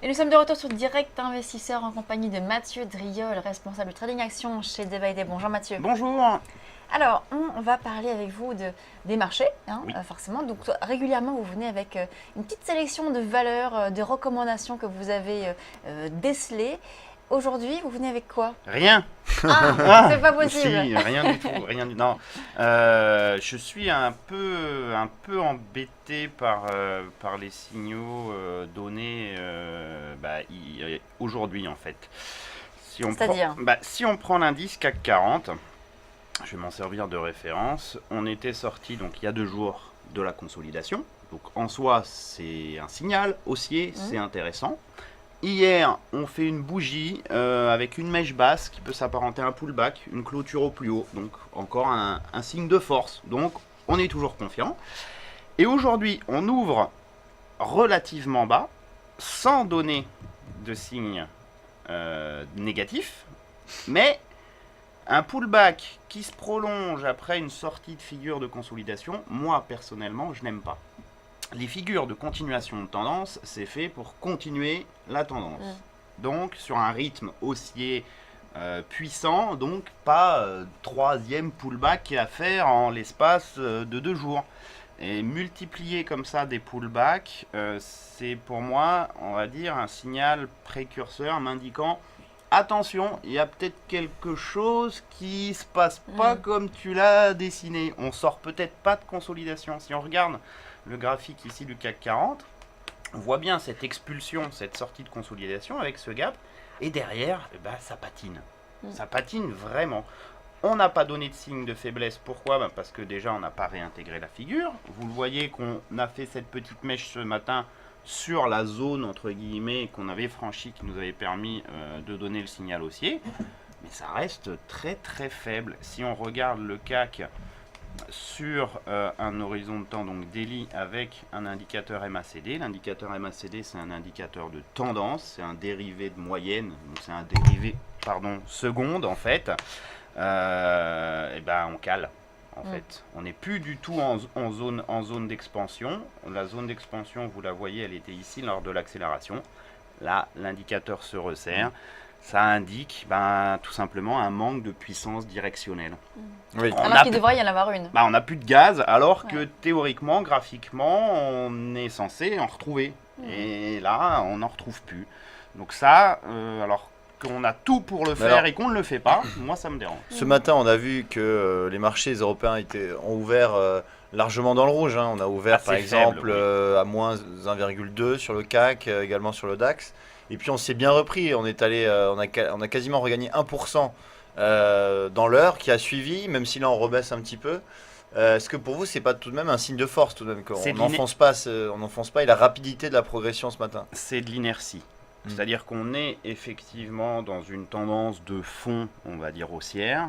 Et nous sommes de retour sur Direct Investisseur en compagnie de Mathieu Driol, responsable Trading Action chez Day. Bonjour Mathieu. Bonjour. Alors, on va parler avec vous des marchés, Oui. forcément. Donc, régulièrement, vous venez avec une petite sélection de valeurs, de recommandations que vous avez décelées. Aujourd'hui, vous venez avec quoi? Rien. Ah, c'est pas possible. Si, rien du tout, rien du non. Je suis un peu embêté par les signaux donnés aujourd'hui en fait. C'est-à-dire? Si on prend l'indice CAC 40, je vais m'en servir de référence. On était sorti donc il y a 2 jours de la consolidation. Donc en soi, c'est un signal haussier, c'est intéressant. Hier, on fait une bougie avec une mèche basse qui peut s'apparenter à un pullback, une clôture au plus haut. Donc encore un signe de force. Donc on est toujours confiant. Et aujourd'hui, on ouvre relativement bas, sans donner de signe négatif, mais un pullback qui se prolonge après une sortie de figure de consolidation, moi personnellement, je n'aime pas. Les figures de continuation de tendance, c'est fait pour continuer la tendance. Donc sur un rythme haussier puissant, donc pas troisième pullback à faire en l'espace de 2 jours. Et multiplier comme ça des pullbacks, c'est pour moi, on va dire, un signal précurseur m'indiquant attention, il y a peut-être quelque chose qui se passe pas comme tu l'as dessiné. On sort peut-être pas de consolidation. Si on regarde le graphique ici du CAC 40, on voit bien cette expulsion, cette sortie de consolidation avec ce gap. Et derrière, ça patine. Ça patine vraiment. On n'a pas donné de signe de faiblesse. Pourquoi? Parce que déjà, on n'a pas réintégré la figure. Vous le voyez qu'on a fait cette petite mèche ce matin sur la zone, entre guillemets, qu'on avait franchie, qui nous avait permis de donner le signal haussier. Mais ça reste très très faible. Si on regarde le CAC sur un horizon de temps, donc daily, avec un indicateur MACD. L'indicateur MACD, c'est un indicateur de tendance, c'est un dérivé de moyenne, donc c'est un dérivé, seconde en fait. On cale. En fait, on n'est plus du tout en zone d'expansion. La zone d'expansion, vous la voyez, elle était ici lors de l'accélération. Là, l'indicateur se resserre. Ça indique tout simplement un manque de puissance directionnelle. Oui. Alors qu'il devrait y en avoir une. On n'a plus de gaz, alors que théoriquement, graphiquement, on est censé en retrouver. Et là, on n'en retrouve plus. Donc ça, alors qu'on a tout pour le faire et qu'on ne le fait pas, moi ça me dérange. Ce matin, on a vu que les marchés européens ont ouvert largement dans le rouge. On a ouvert par exemple à moins 1,2 sur le CAC, également sur le DAX. Et puis on s'est bien repris, on a quasiment regagné 1% dans l'heure qui a suivi, même si là on rebaisse un petit peu. Est-ce que pour vous, c'est pas tout de même un signe de force tout de même qu'on n'enfonce pas et la rapidité de la progression ce matin? C'est de l'inertie. C'est-à-dire qu'on est effectivement dans une tendance de fond, on va dire haussière.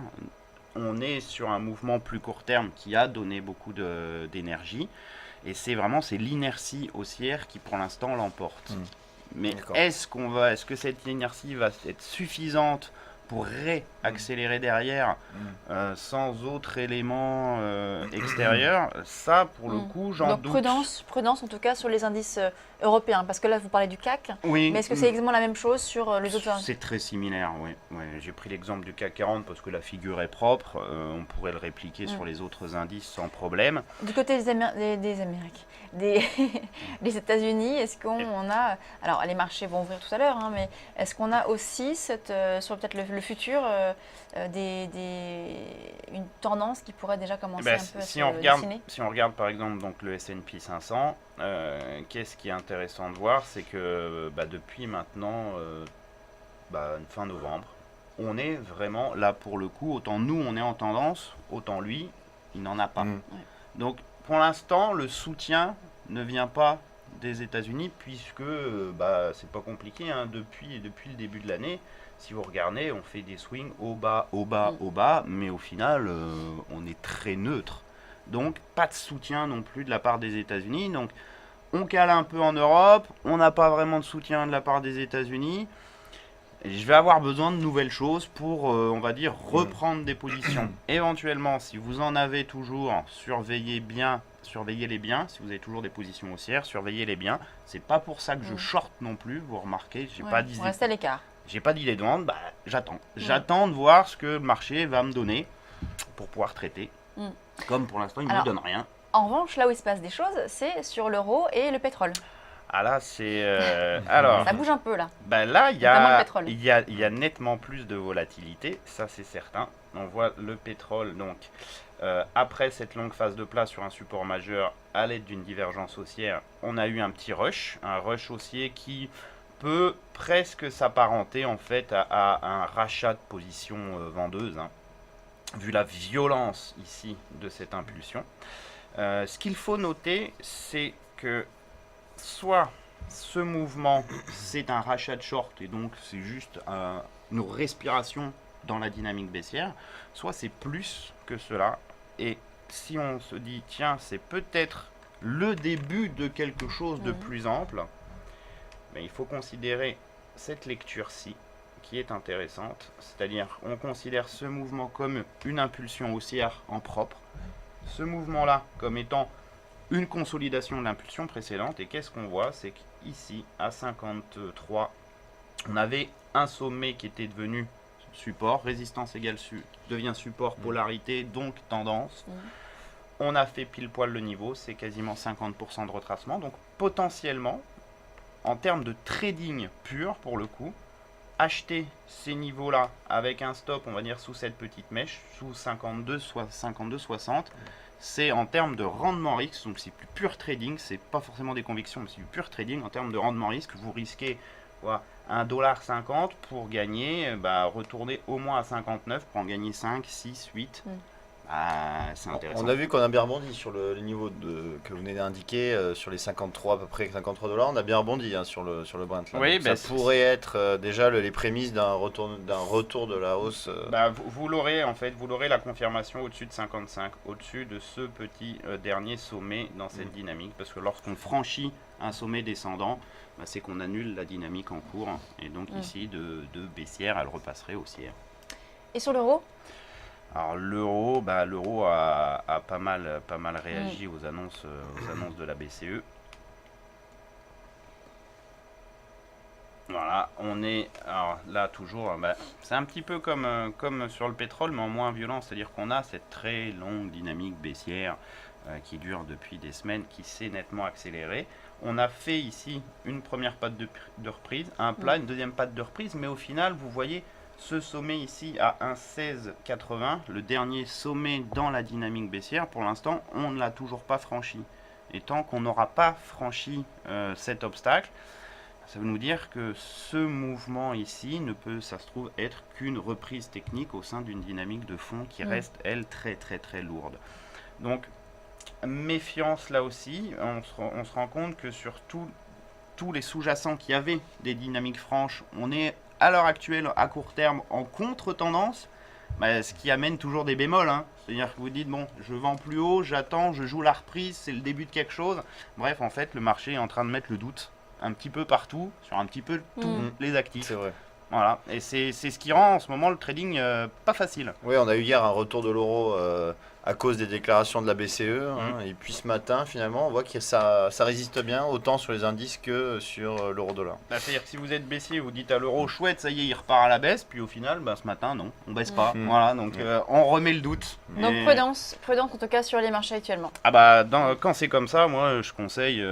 On est sur un mouvement plus court terme qui a donné beaucoup d'énergie. Et c'est l'inertie haussière qui pour l'instant l'emporte. Mais est-ce que cette inertie va être suffisante pour réaccélérer derrière sans autre élément extérieur? Ça, pour le coup, j'en doute. Donc prudence en tout cas sur les indices européens, parce que là vous parlez du CAC, oui. Mais est-ce que c'est exactement la même chose sur les autres indices? C'est très similaire, oui. J'ai pris l'exemple du CAC 40 parce que la figure est propre, on pourrait le répliquer sur les autres indices sans problème. Du côté des Amériques, des États-Unis, est-ce qu'on a, alors les marchés vont ouvrir tout à l'heure, mais est-ce qu'on a aussi sur peut-être le futur une tendance qui pourrait déjà commencer un peu à se dessiner? Si on regarde par exemple donc, le S&P 500, qu'est-ce qui est intéressant de voir, c'est que depuis maintenant fin novembre, on est vraiment là pour le coup, autant nous on est en tendance, autant lui, il n'en a pas. Donc pour l'instant, le soutien ne vient pas des États-Unis puisque c'est pas compliqué, depuis le début de l'année. Si vous regardez, on fait des swings au bas, au bas, au bas, mais au final, on est très neutre. Donc, pas de soutien non plus de la part des États-Unis. Donc, on cale un peu en Europe, on n'a pas vraiment de soutien de la part des États-Unis. je vais avoir besoin de nouvelles choses pour, on va dire, reprendre des positions. Éventuellement, si vous en avez toujours, surveillez-les bien. Si vous avez toujours des positions haussières, surveillez-les bien. C'est pas pour ça que je short non plus. Vous remarquez, j'ai pas d'idée. Restez à l'écart. J'ai pas d'idée de vente. Bah, j'attends. J'attends de voir ce que le marché va me donner pour pouvoir traiter. Comme pour l'instant, il ne me donne rien. En revanche, là où il se passe des choses, c'est sur l'euro et le pétrole. Ah là, c'est... alors, ça bouge un peu là. Ben là, il y a nettement plus de volatilité, ça c'est certain. On voit le pétrole, donc, après cette longue phase de plat sur un support majeur, à l'aide d'une divergence haussière, on a eu un petit rush, un rush haussier qui peut presque s'apparenter en fait à un rachat de position vendeuse, hein, vu la violence ici de cette impulsion. Ce qu'il faut noter, c'est que soit ce mouvement, c'est un rachat de short et donc c'est juste une respiration dans la dynamique baissière, soit c'est plus que cela. Et si on se dit, tiens, c'est peut-être le début de quelque chose de plus ample, mais il faut considérer cette lecture-ci qui est intéressante. C'est-à-dire, on considère ce mouvement comme une impulsion haussière en propre, ce mouvement-là comme étant une consolidation de l'impulsion précédente. Et qu'est-ce qu'on voit? C'est qu'ici, à 53, on avait un sommet qui était devenu support, résistance égale devient support, polarité, donc tendance. On a fait pile poil le niveau, c'est quasiment 50% de retracement. Donc potentiellement, en termes de trading pur pour le coup, acheter ces niveaux-là avec un stop, on va dire, sous cette petite mèche, sous 52-60, c'est en termes de rendement risque, donc c'est plus pur trading, c'est pas forcément des convictions, mais c'est du pur trading. En termes de rendement risque, vous risquez voilà, 1,50$ pour gagner, retourner au moins à 59 pour en gagner 5, 6, 8. C'est intéressant. On a vu qu'on a bien rebondi sur le niveau que vous venez d'indiquer, sur les 53, à peu près $53. On a bien rebondi sur le Brent. Là. Oui, ça pourrait être déjà les prémices d'un retour de la hausse. Vous l'aurez en fait, vous l'aurez la confirmation au-dessus de 55, au-dessus de ce petit dernier sommet dans cette dynamique. Parce que lorsqu'on franchit un sommet descendant, c'est qu'on annule la dynamique en cours. Et donc ici, de baissière, elle repasserait haussière. Et sur l'euro ? Alors l'euro, l'euro a pas mal réagi aux annonces de la BCE. Voilà, on est alors là toujours, c'est un petit peu comme sur le pétrole, mais en moins violent, c'est-à-dire qu'on a cette très longue dynamique baissière qui dure depuis des semaines, qui s'est nettement accélérée. On a fait ici une première patte de reprise, un plat, une deuxième patte de reprise, mais au final, vous voyez ce sommet ici à 1,1680, le dernier sommet dans la dynamique baissière, pour l'instant, on ne l'a toujours pas franchi. Et tant qu'on n'aura pas franchi cet obstacle, ça veut nous dire que ce mouvement ici ne peut, ça se trouve, être qu'une reprise technique au sein d'une dynamique de fond qui reste, elle, très très très lourde. Donc, méfiance là aussi, on se rend compte que sur tous les sous-jacents qui avaient des dynamiques franches, on est à l'heure actuelle, à court terme, en contre-tendance, ce qui amène toujours des bémols. Hein. C'est-à-dire que vous dites, bon, je vends plus haut, j'attends, je joue la reprise, c'est le début de quelque chose. Bref, en fait, le marché est en train de mettre le doute un petit peu partout, sur un petit peu tous les actifs. C'est vrai. Voilà, et c'est ce qui rend en ce moment le trading pas facile. Oui, on a eu hier un retour de l'euro à cause des déclarations de la BCE. Et puis ce matin, finalement, on voit que ça résiste bien, autant sur les indices que sur l'euro-dollar. C'est-à-dire que si vous êtes baissier, vous dites à l'euro, chouette, ça y est, il repart à la baisse. Puis au final, ce matin, non, on baisse pas. Voilà, donc on remet le doute. Donc prudence en tout cas sur les marchés actuellement. Quand c'est comme ça, moi je conseille,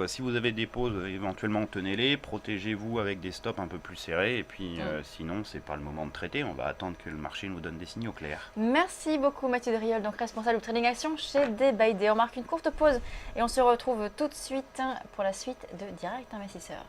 si vous avez des pauses, éventuellement tenez-les, protégez-vous avec des stops un peu plus serrés. Et puis sinon, c'est pas le moment de traiter, on va attendre que le marché nous donne des signaux clairs. Merci beaucoup Mathieu Driol, donc responsable de Trading Action chez Day by Day. On marque une courte pause et on se retrouve tout de suite pour la suite de Direct Investisseur.